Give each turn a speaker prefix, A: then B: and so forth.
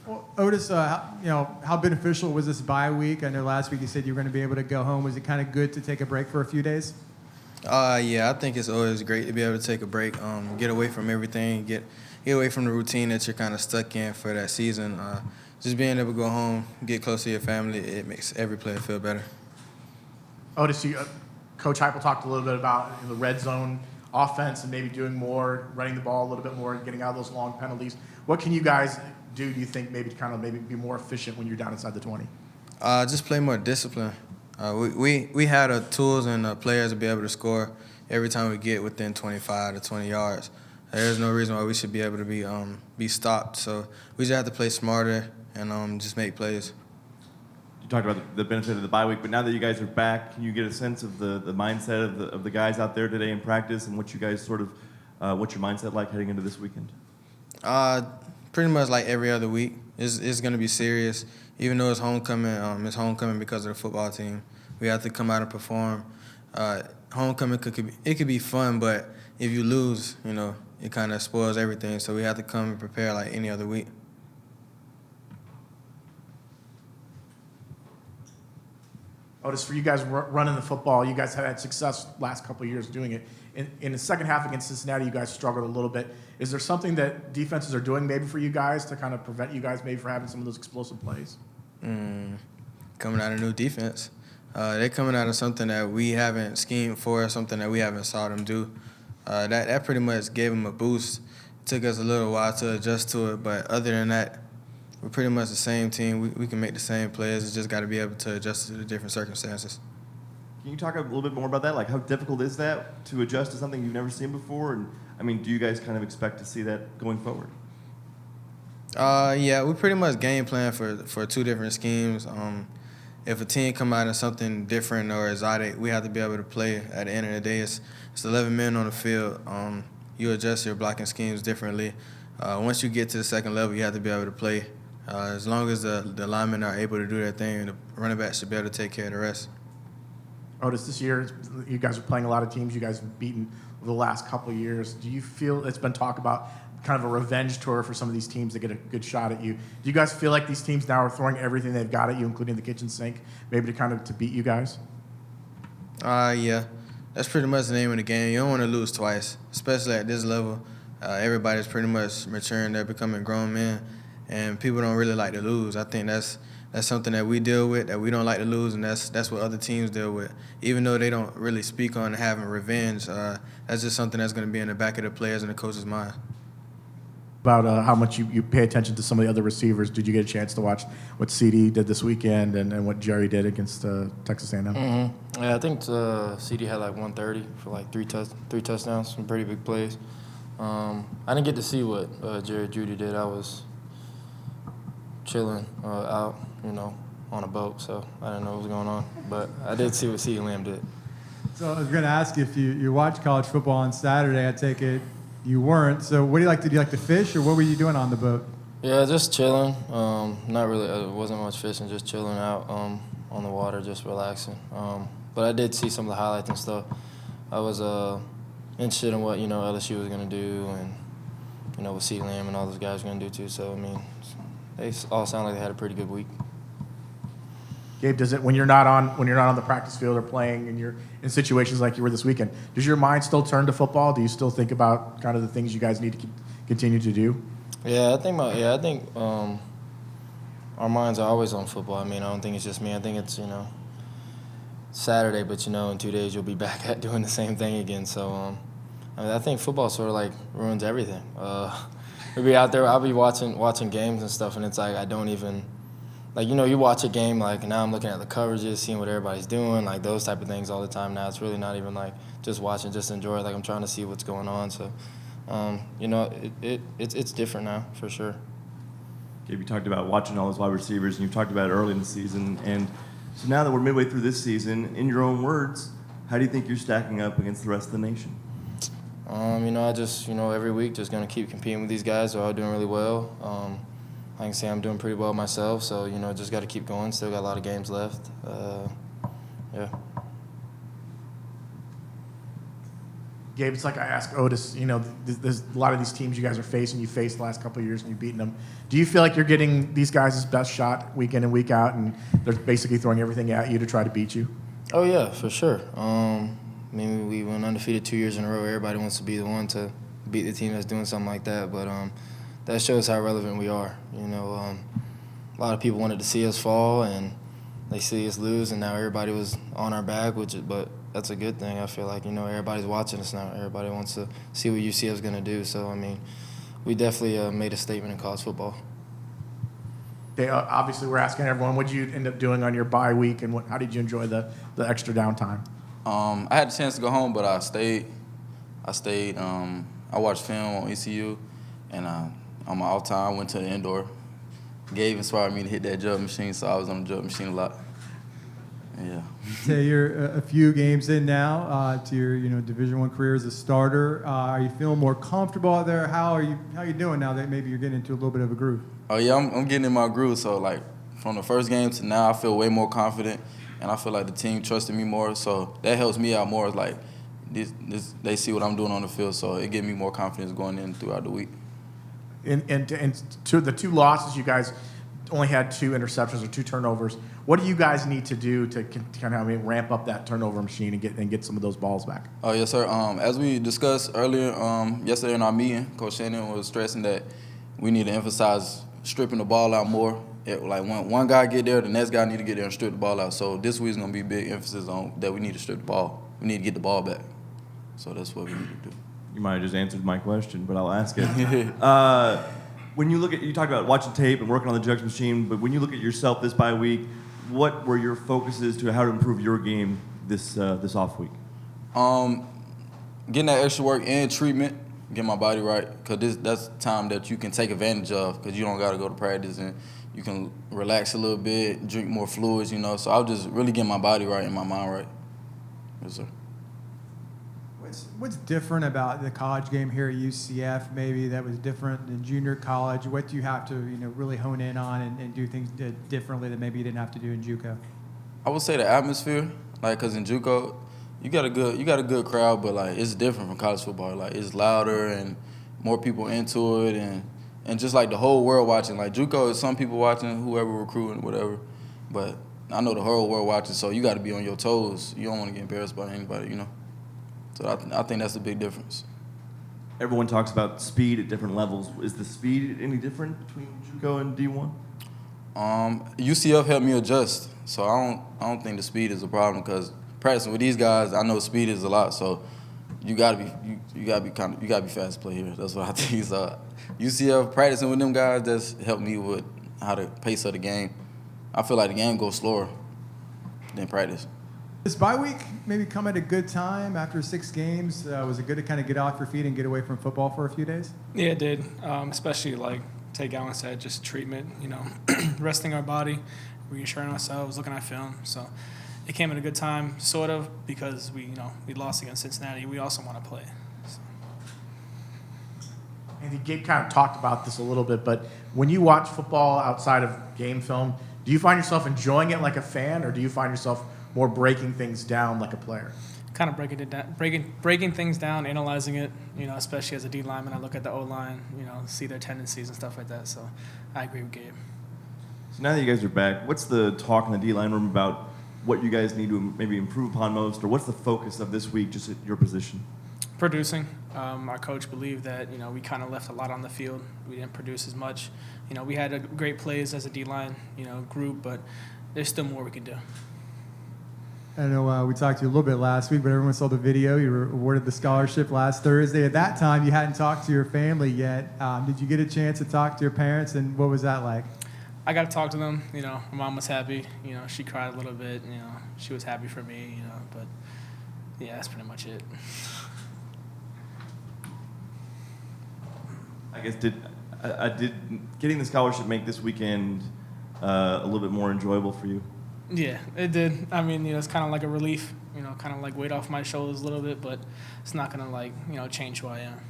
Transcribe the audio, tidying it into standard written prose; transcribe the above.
A: Well, Otis, how beneficial was this bye week? I know last week you said you were going to be able to go home. Was it kind of good to take a break for a few days?
B: Yeah, I think it's always great to be able to take a break, get away from everything, get away from the routine that you're kind of stuck in for that season. Just being able to go home, get close to your family, it makes every player feel better.
C: Otis, Coach Heupel talked a little bit about the red zone offense and maybe doing more, running the ball a little bit more, and getting out of those long penalties. What can you guys do you think, maybe to kind of maybe be more efficient when you're down inside the 20?
B: Just play more discipline. We had the tools and the players to be able to score every time we get within 25 to 20 yards. There's no reason why we should be able to be stopped. So we just have to play smarter and just make plays.
D: You talked about the benefit of the bye week, but now that you guys are back, can you get a sense of the mindset of the guys out there today in practice and what you guys what's your mindset like heading into this weekend?
B: Pretty much like every other week. It's going to be serious. Even though it's homecoming because of the football team. We have to come out and perform. Homecoming could be fun, but if you lose, it kind of spoils everything. So we have to come and prepare like any other week.
C: Otis, for you guys running the football, you guys have had success last couple of years doing it. In the second half against Cincinnati, you guys struggled a little bit. Is there something that defenses are doing maybe for you guys to kind of prevent you guys maybe from having some of those explosive plays?
B: Coming out of new defense. They're coming out of something that we haven't schemed for, something that we haven't saw them do. That pretty much gave them a boost. It took us a little while to adjust to it, but other than that, we're pretty much the same team. We can make the same plays. It's just got to be able to adjust to the different circumstances.
D: Can you talk a little bit more about that? Like, how difficult is that to adjust to something you've never seen before? And, do you guys kind of expect to see that going forward?
B: Yeah, we pretty much game plan for two different schemes. If a team come out in something different or exotic, we have to be able to play. At the end of the day, it's 11 men on the field. You adjust your blocking schemes differently. Once you get to the second level, you have to be able to play. As long as the linemen are able to do their thing, the running back should be able to take care of the rest.
C: Otis, this year, you guys are playing a lot of teams you guys have beaten over the last couple of years. Do you feel it's been talk about kind of a revenge tour for some of these teams that get a good shot at you? Do you guys feel like these teams now are throwing everything they've got at you, including the kitchen sink, maybe to beat you guys?
B: Yeah. That's pretty much the name of the game. You don't want to lose twice, especially at this level. Everybody's pretty much maturing. They're becoming grown men, and people don't really like to lose. I think that's something that we deal with, that we don't like to lose, and that's what other teams deal with. Even though they don't really speak on having revenge, that's just something that's going to be in the back of the players and the coach's mind.
C: About how much you pay attention to some of the other receivers. Did you get a chance to watch what CD did this weekend and what Jerry did against Texas A&M?
E: Mm-hmm. Yeah, I think CD had like 130 for like three touchdowns, some pretty big plays. I didn't get to see what Jerry Jeudy did. I was chilling out, on a boat, so I didn't know what was going on. But I did see what CeeDee Lamb did.
A: So I was going to ask you if you watched college football on Saturday. I take it you weren't. So what do you like to do? Do you like to fish, or what were you doing on the boat?
E: Yeah, just chilling. Not really. It wasn't much fishing. Just chilling out on the water, just relaxing. But I did see some of the highlights and stuff. I was interested in what LSU was going to do, and what CeeDee Lamb and all those guys were going to do too. So they all sound like they had a pretty good week.
C: Gabe, does it when you're not on the practice field or playing and you're in situations like you were this weekend, does your mind still turn to football? Do you still think about kind of the things you guys need to continue to do?
E: Yeah, I think our minds are always on football. I don't think it's just me. I think it's Saturday, but in 2 days you'll be back at doing the same thing again. So I think football sort of like ruins everything. We'll be out there. I'll be watching games and stuff, and it's like I don't even. You watch a game, now I'm looking at the coverages, seeing what everybody's doing, those type of things all the time now. It's really not even, just watching, just enjoy it. I'm trying to see what's going on. So, it's different now, for sure.
D: Gabe, you talked about watching all those wide receivers, and you talked about it early in the season. And so now that we're midway through this season, in your own words, how do you think you're stacking up against the rest of the nation?
E: I just, every week just going to keep competing with these guys. They're all doing really well. I can say I'm doing pretty well myself, so, just got to keep going. Still got a lot of games left. Yeah.
C: Gabe, it's like I asked Otis, there's a lot of these teams you guys are facing, you faced the last couple of years and you've beaten them. Do you feel like you're getting these guys' best shot week in and week out, and they're basically throwing everything at you to try to beat you?
E: Oh yeah, for sure. I mean, we went undefeated 2 years in a row. Everybody wants to be the one to beat the team that's doing something like that, but that shows how relevant we are. A lot of people wanted to see us fall, and they see us lose, and now everybody was on our back, but that's a good thing. I feel like, everybody's watching us now. Everybody wants to see what UCF is going to do. So, I mean, we definitely made a statement in college football.
C: Obviously, we're asking everyone, what did you end up doing on your bye week, and how did you enjoy the extra downtime?
F: I had a chance to go home, but I stayed. I watched film on ECU, and on my off time, I went to the indoor. Gabe inspired me to hit that jump machine, so I was on the jump machine a lot. Yeah.
A: So you're a few games in now to your Division I career as a starter. Are you feeling more comfortable out there? How are you doing now that maybe you're getting into a little bit of a groove?
F: Oh yeah, I'm getting in my groove. So like from the first game to now, I feel way more confident, and I feel like the team trusted me more. So that helps me out more. Like they see what I'm doing on the field, so it gives me more confidence going in throughout the week.
C: And to the two losses, you guys only had 2 interceptions or 2 turnovers. What do you guys need to do to kind of ramp up that turnover machine and get some of those balls back?
F: Oh yes, sir. As we discussed earlier yesterday in our meeting, Coach Shannon was stressing that we need to emphasize stripping the ball out more. Like when one guy get there, the next guy need to get there and strip the ball out. So this week's gonna be big emphasis on that. We need to strip the ball. We need to get the ball back. So that's what we need to do.
D: You might have just answered my question, but I'll ask it. When you talk about watching tape and working on the jugs machine, but when you look at yourself this bye week, what were your focuses to how to improve your game this off week?
F: Getting that extra work and treatment, get my body right, because that's time that you can take advantage of, because you don't got to go to practice and you can relax a little bit, drink more fluids, So I'll just really get my body right and my mind right. Yes, sir.
A: What's different about the college game here at UCF maybe that was different than junior college? What do you have to really hone in on and do things differently that maybe you didn't have to do in JUCO?
F: I would say the atmosphere, because in JUCO you got a good crowd, but it's different from college football. Like it's louder and more people into it, and just like the whole world watching. Like JUCO is some people watching, whoever recruiting, whatever, but I know the whole world watching, so you got to be on your toes. You don't want to get embarrassed by anybody, So I think that's a big difference.
D: Everyone talks about speed at different levels. Is the speed any different between JUCO and D1?
F: UCF helped me adjust, so I don't think the speed is a problem, because practicing with these guys, I know speed is a lot. So you gotta be fast to play here. That's what I think. So UCF practicing with them guys, that's helped me with how the pace of the game. I feel like the game goes slower than practice.
A: This bye week maybe come at a good time after 6 games. Was it good to kind of get off your feet and get away from football for a few days?
G: Yeah, it did. Especially like Gowan said, just treatment, resting our body, reassuring ourselves, looking at film. So it came at a good time, sort of, because we lost against Cincinnati. We also want to play. So.
C: And Gabe kind of talked about this a little bit, but when you watch football outside of game film, do you find yourself enjoying it like a fan, or do you find yourself more breaking things down like a player?
G: Kind of breaking things down, analyzing it, especially as a D lineman. I look at the O-line, see their tendencies and stuff like that. So I agree with Gabe.
D: So now that you guys are back, what's the talk in the D-line room about what you guys need to maybe improve upon most, or what's the focus of this week just at your position?
G: Producing. Our coach believed that, we kind of left a lot on the field. We didn't produce as much. We had great plays as a D-line, group, but there's still more we could do.
A: I know we talked to you a little bit last week, but everyone saw the video. You were awarded the scholarship last Thursday. At that time, you hadn't talked to your family yet. Did you get a chance to talk to your parents, and what was that like?
G: I got to talk to them. My mom was happy. She cried a little bit. She was happy for me. But yeah, that's pretty much it.
D: I guess did getting the scholarship make this weekend a little bit more enjoyable for you?
G: Yeah, it did. I mean, it's kind of like a relief. Kind of like weight off my shoulders a little bit, but it's not gonna change who I am.